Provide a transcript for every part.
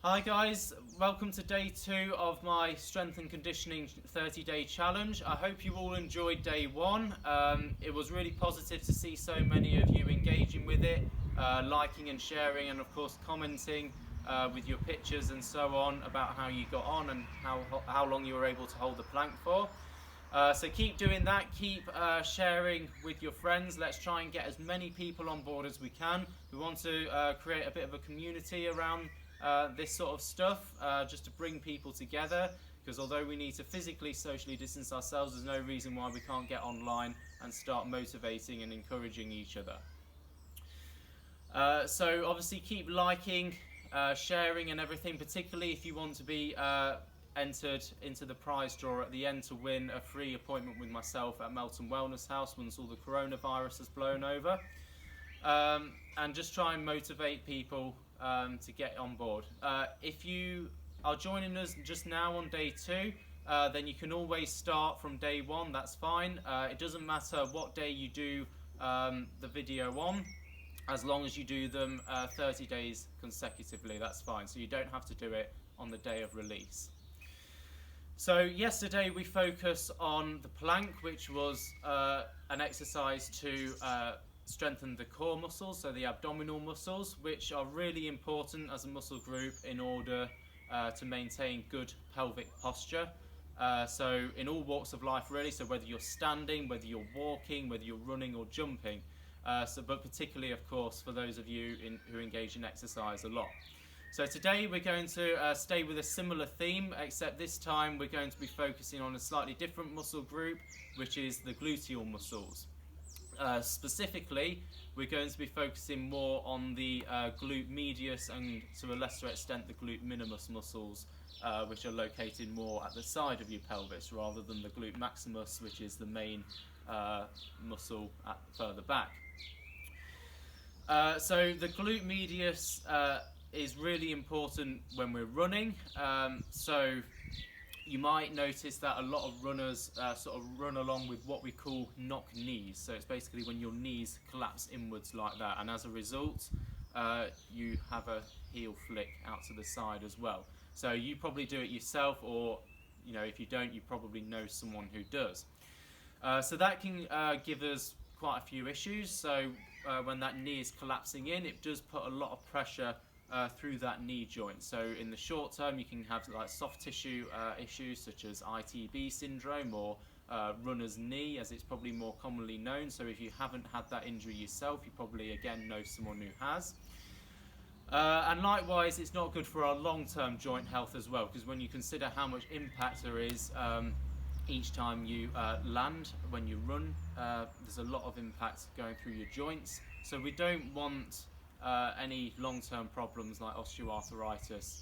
Hi guys, welcome to day 2 of my strength and conditioning 30-day challenge. I hope you all enjoyed day 1. It was really positive to see so many of you engaging with it, liking and sharing, and of course commenting with your pictures and so on about how you got on and how long you were able to hold the plank for. So keep doing that, keep sharing with your friends. Let's try and get as many people on board as we can. We want to create a bit of a community around this sort of stuff, just to bring people together, because although we need to physically, socially distance ourselves, there's no reason why we can't get online and start motivating and encouraging each other. So obviously keep liking, sharing and everything, particularly if you want to be entered into the prize draw at the end to win a free appointment with myself at Melton Wellness House once all the coronavirus has blown over. And just try and motivate people to get on board. If you are joining us just now on day 2, then you can always start from day 1, that's fine. It doesn't matter what day you do the video on, as long as you do them 30 days consecutively, that's fine. So you don't have to do it on the day of release. So yesterday we focused on the plank, which was an exercise to strengthen the core muscles, so the abdominal muscles, which are really important as a muscle group in order to maintain good pelvic posture. So in all walks of life really, so whether you're standing, whether you're walking, whether you're running or jumping, but particularly of course for those of you who engage in exercise a lot. So today we're going to stay with a similar theme, except this time we're going to be focusing on a slightly different muscle group, which is the gluteal muscles. Specifically, we're going to be focusing more on the glute medius and to a lesser extent the glute minimus muscles, which are located more at the side of your pelvis rather than the glute maximus, which is the main muscle further back. So the glute medius is really important when we're running. So you might notice that a lot of runners sort of run along with what we call knock knees. So it's basically when your knees collapse inwards like that, and as a result you have a heel flick out to the side as well. So you probably do it yourself, or if you don't, you probably know someone who does. So that can give us quite a few issues. So when that knee is collapsing in, it does put a lot of pressure through that knee joint. So in the short term you can have like soft tissue issues such as ITB syndrome or runner's knee, as it's probably more commonly known. So if you haven't had that injury yourself, you probably again know someone who has. And likewise, it's not good for our long-term joint health as well, because when you consider how much impact there is each time you land when you run, there's a lot of impact going through your joints. So we don't want any long-term problems like osteoarthritis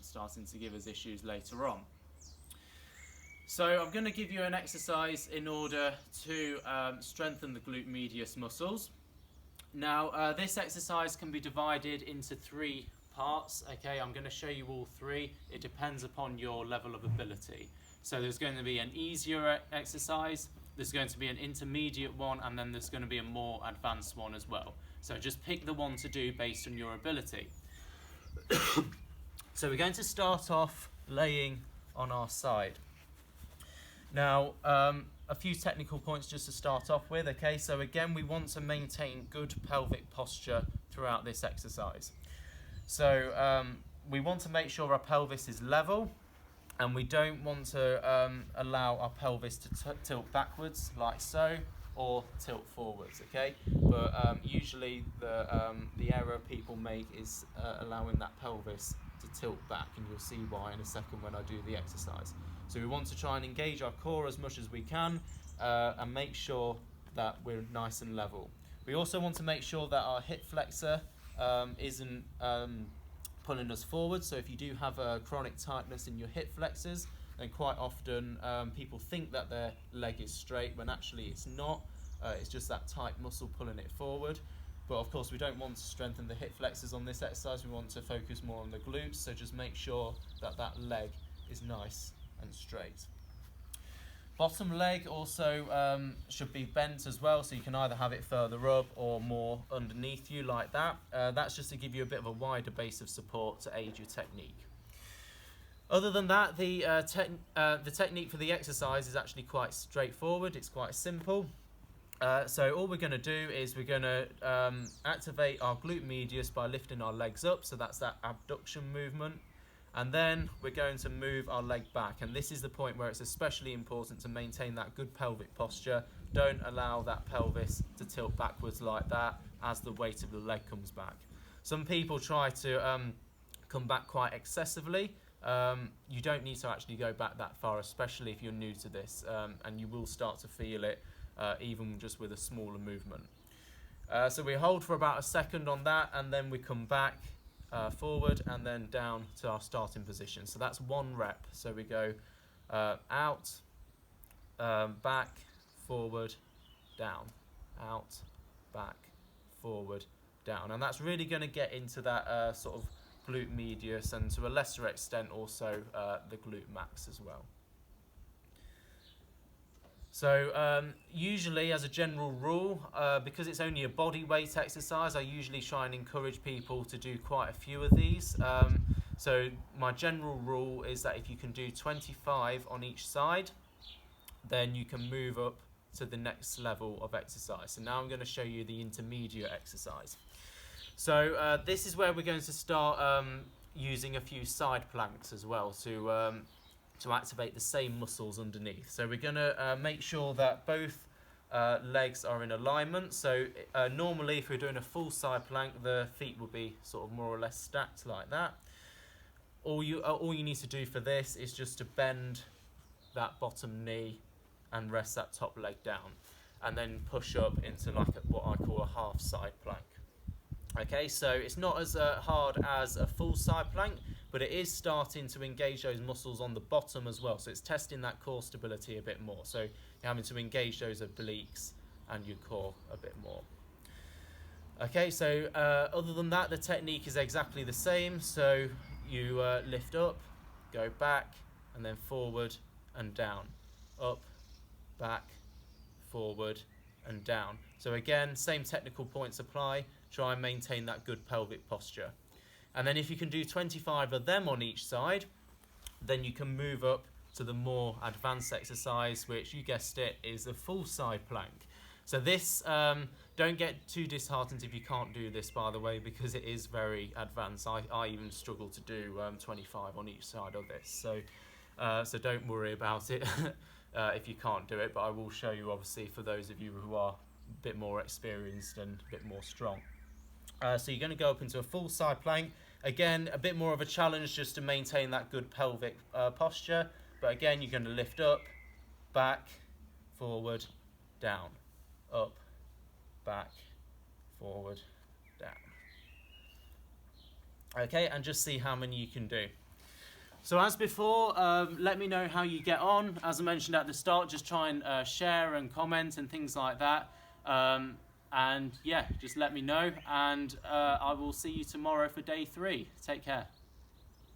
starting to give us issues later on. So I'm going to give you an exercise in order to strengthen the glute medius muscles. Now this exercise can be divided into 3 parts. Okay, I'm going to show you all 3. It depends upon your level of ability. So there's going to be an easier exercise, there's going to be an intermediate one, and then there's going to be a more advanced one as well. So just pick the one to do based on your ability. So we're going to start off laying on our side. Now, a few technical points just to start off with. Okay, so again, we want to maintain good pelvic posture throughout this exercise. So we want to make sure our pelvis is level, and we don't want to allow our pelvis to tilt backwards like so, or tilt forwards, okay? But usually the error people make is allowing that pelvis to tilt back, and you'll see why in a second when I do the exercise. So we want to try and engage our core as much as we can and make sure that we're nice and level. We also want to make sure that our hip flexor isn't pulling us forward. So if you do have a chronic tightness in your hip flexors, then quite often people think that their leg is straight when actually it's not. It's just that tight muscle pulling it forward. But of course we don't want to strengthen the hip flexors on this exercise, we want to focus more on the glutes, so just make sure that that leg is nice and straight. Bottom leg also should be bent as well, so you can either have it further up or more underneath you like that. That's just to give you a bit of a wider base of support to aid your technique. Other than that, the technique for the exercise is actually quite straightforward. It's quite simple. So all we're going to do is we're going to activate our glute medius by lifting our legs up, so that's that abduction movement. And then we're going to move our leg back, and this is the point where it's especially important to maintain that good pelvic posture. Don't allow that pelvis to tilt backwards like that as the weight of the leg comes back. Some people try to come back quite excessively. You don't need to actually go back that far, especially if you're new to this, and you will start to feel it even just with a smaller movement. So we hold for about a second on that, and then we come back forward and then down to our starting position. So that's 1 rep. So we go out, back, forward, down, out, back, forward, down. And that's really going to get into that sort of glute medius, and to a lesser extent also the glute max as well. So usually, as a general rule, because it's only a body weight exercise, I usually try and encourage people to do quite a few of these. So my general rule is that if you can do 25 on each side, then you can move up to the next level of exercise. So now I'm going to show you the intermediate exercise. So this is where we're going to start using a few side planks as well to activate the same muscles underneath. So we're going to make sure that both legs are in alignment. So normally if we're doing a full side plank, the feet will be sort of more or less stacked like that. All you need to do for this is just to bend that bottom knee and rest that top leg down, and then push up into like what I call a half side plank. Okay, so it's not as hard as a full side plank, but it is starting to engage those muscles on the bottom as well. So it's testing that core stability a bit more. So you're having to engage those obliques and your core a bit more. Okay, so other than that, the technique is exactly the same. So you lift up, go back, and then forward and down. Up, back, forward, and down. So again, same technical points apply. Try and maintain that good pelvic posture. And then if you can do 25 of them on each side, then you can move up to the more advanced exercise, which, you guessed it, is the full side plank. So this, don't get too disheartened if you can't do this, by the way, because it is very advanced. I even struggle to do 25 on each side of this. So don't worry about it if you can't do it, but I will show you, obviously, for those of you who are a bit more experienced and a bit more strong. So you're going to go up into a full side plank. Again, a bit more of a challenge just to maintain that good pelvic posture. But again, you're going to lift up, back, forward, down, up, back, forward, down. Okay, and just see how many you can do. So as before, let me know how you get on. As I mentioned at the start, just try and share and comment and things like that. And yeah, just let me know, and I will see you tomorrow for day 3. Take care.